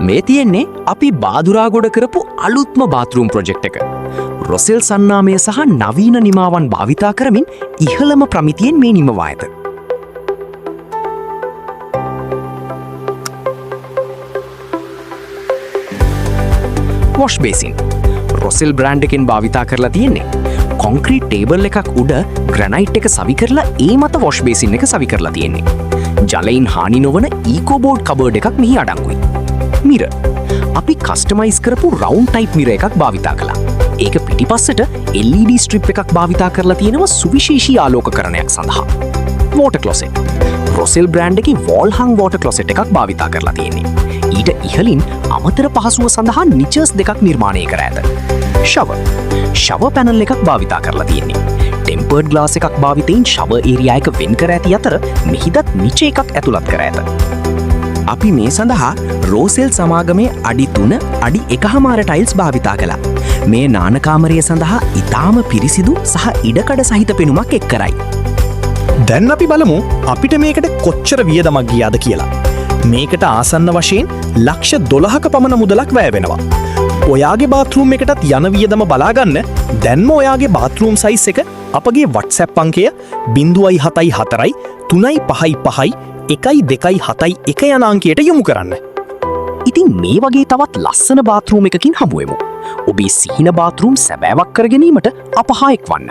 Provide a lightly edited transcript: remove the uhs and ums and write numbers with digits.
මේ තියෙන්නේ අපි බාදුරාගොඩ කරපු අලුත්ම බාත්රූම් ප්‍රොජෙක්ට් එක. රොසෙල් සන්නාමය සහ නවීන නිමාවන් භාවිතා කරමින් ඉහළම ප්‍රමිතියෙන් මේ නිමවා ඇත. වොෂ් බේසින් රොසෙල් බ්‍රෑන්ඩ් එකෙන් භාවිතා කරලා තියෙන්නේ. කොන්ක්‍රීට් ටේබල් එකක් උඩ ග්‍රැනයිට් එක සවි කරලා ඒ මත වොෂ් බේසින් එක සවි කරලා තියෙන්නේ. ජලයෙන් හානි නොවන ඊකෝබෝඩ් කබර්ඩ් එකක් මෙහි අඩංගුයි. මිර අපි කස්ටමයිස් කරපු රවුන්ඩ් ටයිප් මිර එකක් භාවිතා කළා. ඒක පිටිපස්සට LED ස්ට්‍රිප් එකක් භාවිතා කරලා තියෙනවා සුවිශේෂී ආලෝකකරණයක් සඳහා. වෝටර් ක්ලොසෙට් රොසෙල් බ්‍රෑන්ඩ් එකේ වෝල් හං වෝටර් ක්ලොසෙට් එකක් භාවිතා කරලා තියෙන්නේ. ඊට ඉහළින් අමතර පහසුව සඳහා නිචර්ස් දෙකක් නිර්මාණය කර ඇත. ෂවර් පැනල් එකක් භාවිතා කරලා තියෙන්නේ. ටෙම්පර්ඩ් ග්ලාස් එකක් භාවිතයෙන් ෂවර් ඒරියා එක වෙන් කර ඇති අතර මෙහිදත් නිච එකක් ඇතුළත් කර ඇත. අපි මේ සඳහා රෝසෙල් සමාගමේ අඩි 3 අඩි 1.5 ටයිල්ස් භාවිතා කළා. මේ නානකාමරය සඳහා ඉතාම පිරිසිදු සහ ඉඩකඩ සහිත පෙනුමක් එක් කරයි. දැන් අපි බලමු අපිට මේකට කොච්චර වියදමක් ගියාද කියලා. මේකට ආසන්න වශයෙන් ලක්ෂ 12ක පමණ මුදලක් වැය වෙනවා. ඔයාගේ බාත්රූම් එකටත් යන වියදම බලාගන්න දැන්ම ඔයාගේ බාත්රූම් සයිස් එක අපගේ WhatsApp අංකය 074 355 127 යන අංකයට යොමු කරන්න. ඉතින් මේ වගේ තවත් ලස්සන බාත්රූම් එකකින් හමුවෙමු. ඔබේ සිහින බාත්රූම් සැබෑවක් කර ගැනීමට අප හා එක්වන්න.